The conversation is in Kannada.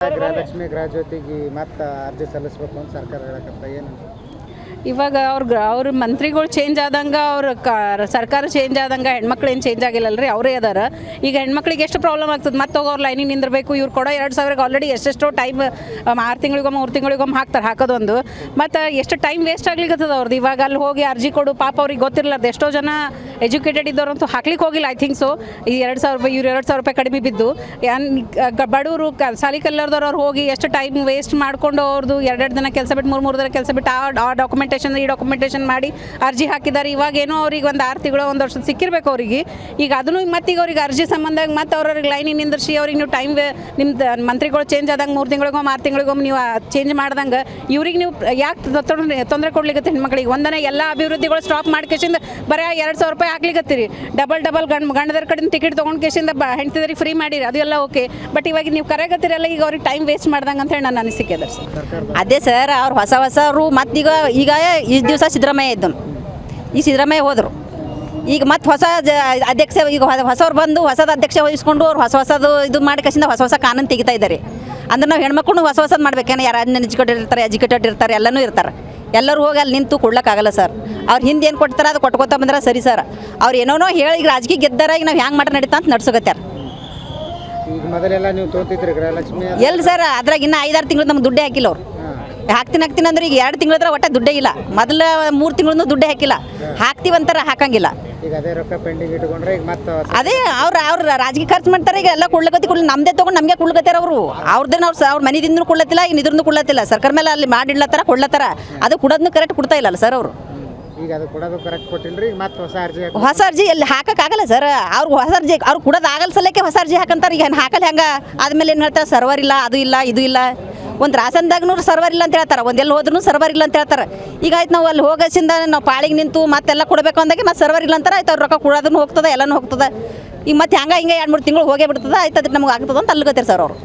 ಗೃಹಲಕ್ಷ್ಮಿ ಗೃಹಜ್ಯೋತಿಗೆ ಮತ್ತೆ ಅರ್ಜಿ ಸಲ್ಲಿಸಬೇಕು ಅಂತ ಸರ್ಕಾರ ಹೇಳಕತ್ತ ಏನು ಇವಾಗ ಅವ್ರ ಮಂತ್ರಿಗಳು ಚೇಂಜ್ ಆದಂಗೆ ಸರ್ಕಾರ ಚೇಂಜ್ ಆದಂಗೆ ಹೆಣ್ಮಕ್ಳು ಏನು ಚೇಂಜ್ ಆಗಿಲ್ಲಲ್ರಿ ಅವರೇ ಅದಾರ. ಈಗ ಹೆಣ್ಮಕ್ಳಿಗೆ ಎಷ್ಟು ಪ್ರಾಬ್ಲಮ್ ಆಗ್ತದೆ, ಮತ್ತೆ ಅವ್ರು ಲೈನಿಗೆ ನಿಂದಿರಬೇಕು. ಇವ್ರು ಕೊಡೋ 2,000ಗೆ ಆಲ್ರೆಡಿ ಎಷ್ಟೆಷ್ಟೋ ಟೈಮ್ 6 ತಿಂಗಳಿಗೊಮ್ಮೆ 3 ತಿಂಗಳಿಗೊಮ್ಮೆ ಹಾಕೋದೊಂದು. ಮತ್ತು ಎಷ್ಟು ಟೈಮ್ ವೇಸ್ಟ್ ಆಗ್ಲಿಕ್ಕತ್ತದ ಅವ್ರದ್ದು. ಇವಾಗ ಅಲ್ಲಿ ಹೋಗಿ ಅರ್ಜಿ ಕೊಡು, ಪಾಪ ಅವ್ರಿಗೆ ಗೊತ್ತಿರಲಾರ್ದು ಎಷ್ಟೋ ಜನ ಎಜುಕೇಟೆಡ್ ಇದ್ದವ್ರಂತೂ ಹಾಕ್ಲಿಕ್ಕೆ ಹೋಗಿಲ್ಲ. ಐ ಥಿಂಕ್ ಸೊ ಈ 2,000 ರೂಪಾಯಿ ಇವ್ರು 2,000 ರೂಪಾಯಿ ಕಡಿಮೆ ಬಿದ್ದು ಬಡವರು ಸಾಲಿ ಕಲ್ಲರ್ದವ್ರು ಅವ್ರು ಹೋಗಿ ಎಷ್ಟು ಟೈಮ್ ವೇಸ್ಟ್ ಮಾಡ್ಕೊಂಡು ಅವ್ರದ್ದು 2 ದಿನ ಕೆಲಸ ಬಿಟ್ಟು 3 ದಿನ ಕೆಲಸ ಬಿಟ್ಟು ಆ ಡಾಕ್ಯುಮೆಂಟೇಷನ್ ಮಾಡಿ ಅರ್ಜಿ ಹಾಕಿದ್ದಾರೆ. ಇವಾಗ ಏನೋ ಅವ್ರಿಗೆ ಒಂದು 6 ತಿಂಗಳು 1 ವರ್ಷ ಸಿಕ್ಕಿರ್ಬೇಕು ಅವ್ರಿಗೆ. ಈಗ ಅದನ್ನು ಮತ್ತೀಗ ಅವ್ರಿಗೆ ಅರ್ಜಿ ಸಂಬಂಧ ಮತ್ತೆ ಅವ್ರಿಗೆ ಲೈನಿಗೆ ನಿಂದಿರ್ಸಿ ಅವ್ರಿಗೆ ನೀವು ಟೈಮ್ ನಿಮ್ದು ಮಂತ್ರಿಗಳು ಚೇಂಜ್ ಆದಂಗೆ 3 ತಿಂಗಳಿಗೊಮ್ಮೆ 6 ತಿಂಗಳಿಗೊಮ್ಮೆ ನೀವು ಚೇಂಜ್ ಮಾಡ್ದಂಗೆ ಇವ್ರಿಗೆ ನೀವು ಯಾಕೆ ತೊಂದರೆ ಕೊಡ್ಲಿಕ್ಕೆ ಹೆಣ್ಮಕ್ಳಿಗೆ ಒಂದನೇ ಎಲ್ಲ ಅಭಿವೃದ್ಧಿಗಳು ಸ್ಟಾಪ್ ಮಾಡ್ಕೇಸಿಂದ ಬರೀ 2,000 ರೂಪಾಯಿ ಹಾಕ್ಲಿಕ್ಕತ್ತೀರಿ. ಡಬಲ್ ಗಂಡದರ ಕಡೆಯಿಂದ ಟಿಕೆಟ್ ತೊಗೊಂಡು ಕೇಸಿಂದ ಹೆಂಡ್ತಿದರಿಗೆ ಫ್ರೀ ಮಾಡಿರಿ, ಅದು ಎಲ್ಲ ಓಕೆ. ಬಟ್ ಇವಾಗ ನೀವು ಕರೆಗತ್ತೀರಲ್ಲ, ಈಗ ಅವ್ರಿಗೆ ಟೈಮ್ ವೇಸ್ಟ್ ಮಾಡ್ದಂಗೆ ಅಂತ ಹೇಳಿ ನನ್ನ ಅನಿಸಿಕೆ ಅದ ಸರ್. ಅದೇ ಸರ್, ಅವ್ರು ಹೊಸರು ಮತ್ತೀಗ ಈ ದಿವಸ ಸಿದ್ದರಾಮಯ್ಯ ಇದ್ದನು, ಈ ಸಿದ್ದರಾಮಯ್ಯ ಹೋದರು. ಈಗ ಮತ್ತೆ ಹೊಸ ಅಧ್ಯಕ್ಷ ಈಗ ಹೊಸವ್ರು ಬಂದು ಹೊಸದ ಅಧ್ಯಕ್ಷ ವಹಿಸ್ಕೊಂಡು ಅವ್ರು ಹೊಸದು ಇದು ಮಾಡಿ ಕಸಿಂದ ಹೊಸ ಕಾನೂನು ತೆಗಿತಾ ಇದ್ದಾರೆ. ಅಂದ್ರೆ ನಾವು ಹೆಣ್ಮಕ್ಳು ಹೊಸದು ಮಾಡ್ಬೇಕೇನೋ. ಯಾರು ಎಜುಕೇಟೆಡ್ ಇರ್ತಾರೆ ಎಲ್ಲನೂ ಇರ್ತಾರೆ. ಎಲ್ಲರೂ ಹೋಗಿ ಅಲ್ಲಿ ನಿಂತು ಕೊಡ್ಲಿಕ್ಕಾಗಲ್ಲ ಸರ್. ಅವ್ರು ಹಿಂದೆ ಏನು ಕೊಡ್ತಾರೆ ಅದು ಕೊಟ್ಕೋತಾ ಬಂದ್ರೆ ಸರಿ ಸರ್. ಅವ್ರು ಏನೋ ಹೇಳಿ ಈಗ ರಾಜಕೀಯ ಗೆದ್ದಾರ, ಈಗ ನಾವು ಹ್ಯಾಂಗೆ ಮಾಡ್ರೆ ನಡೀತಾ ಅಂತ ನಡ್ಸೋಗತ್ತಾರ. ಈಗ ಮೊದಲೆಲ್ಲ ನೀವು ತೋತಿದ್ರಿ ಗೃಹಲಕ್ಷ್ಮಿ ಎಲ್ಲಿ ಸರ್, ಅದ್ರಾಗ ಇನ್ನೂ 5-6 ತಿಂಗಳು ನಮ್ಗೆ ದುಡ್ಡೇ ಹಾಕಿಲ್ಲ ಅವ್ರು. ಹಾಕ್ತೀನಿ ಅಂದ್ರೆ ಈಗ 2 ತಿಂಗಳದ್ರ ಒಟ್ಟ ದುಡ್ಡೇ ಇಲ್ಲ. ಮೊದಲು 3 ತಿಂಗಳು ದುಡ್ಡೇ ಹಾಕಿಲ್ಲ. ಹಾಕ್ತೀವಂತಾರ ಹಾಕಂಗಿಲ್ಲ. ಈಗ ಅದೇ ರೊಕ್ಕ ಪೆಂಡಿಂಗ್ ಇಟ್ಕೊಂಡ್ರೆ ಈಗ ಮತ್ತೆ ಅದೇ ಅವ್ರು ರಾಜಕೀಯ ಖರ್ಚು ಮಾಡ್ತಾರೆ. ಈಗ ಎಲ್ಲ ಕೊಡ್ಲಕತ್ತಿ ನಮ್ಮದೇ ತೊಗೊಂಡು ನಮಗೆ ಕೊಡ್ಲಕತ್ತಾರ ಅವರು. ಅವ್ರದ್ದೇನು ಅವ್ರ ಮನೆದಿಂದನೂ ಕೊಡ್ಲತ್ತಿಲ್ಲ, ಇನ್ನು ಇದ್ರದ್ದು ಕೊಡ್ಲತ್ತಿಲ್ಲ. ಸರ್ಕಾರ ಮೇಲೆ ಅಲ್ಲಿ ಮಾಡಿಡ್ಲತ್ತಾರ, ಕೊಡ್ಲತ್ತಾರ. ಅದು ಕೊಡೋದನ್ನು ಕರೆಕ್ಟ್ ಕೊಡ್ತಾ ಇಲ್ಲಲ್ಲ ಸರ್ ಅವರು. ಈಗ ಅದು ಕೊಡೋದು ಕರೆಕ್ಟ್ ಕೊಟ್ಟಿಲ್ರಿ, ಮತ್ತೆ ಹೊಸ ಅರ್ಜಿ ಎಲ್ಲಿ ಹಾಕಕ್ಕಾಗಲ್ಲ ಸರ್. ಅವ್ರು ಹೊಸ ಅರ್ಜಿ ಅವ್ರು ಕೊಡೋದು ಆಗಲ್ಲ ಸಲಕ್ಕೆ ಹೊಸ ಅರ್ಜಿ ಹಾಕಂತಾರೆ. ಈಗ ಹಾಕಲ್ಲ ಹೆಂಗೆ ಆದ್ಮೇಲೆ ಏನು ಹೇಳ್ತಾರೆ, ಸರ್ವರ್ ಇಲ್ಲ, ಅದು ಇಲ್ಲ, ಇದು ಇಲ್ಲ. ಒಂದು ರಾಸನ್ದಾಗೂ ಸರ್ವರ್ ಇಲ್ಲ ಅಂತ ಹೇಳ್ತಾರೆ, ಒಂದೆಲ್ಲ ಹೋದ್ರೂ ಸರ್ವರ್ ಇಲ್ಲ ಅಂತ ಹೇಳ್ತಾರೆ. ಈಗ ಆಯ್ತು ನಾವು ಅಲ್ಲಿ ಹೋಗೋಸಿಂದ ನಾವು ಪಾಳಿಗೆ ನಿಂತು ಮತ್ತೆಲ್ಲ ಕೊಡಬೇಕು ಅಂದಾಗೆ ಮತ್ತೆ ಸರ್ವರ್ ಇಲ್ಲ ಅಂತಾರೆ. ಆಯ್ತು ಅವ್ರು ರೊಕ್ಕ ಕೊಡೋದನ್ನು ಹೋಗ್ತದೆ, ಎಲ್ಲನೂ ಹೋಗ್ತದೆ. ಈಗ ಮತ್ತೆ ಹಿಂಗೆ 2-3 ತಿಂಗಳು ಹೋಗೇ ಬಿಡ್ತದೆ. ಆಯ್ತು ಅದ್ರ ನಮ್ಗೆ ಆಗ್ತದೆ ಅಂತ ಅಲ್ಲಿಗತ್ತಾರೆ ಸರ್ ಅವರು.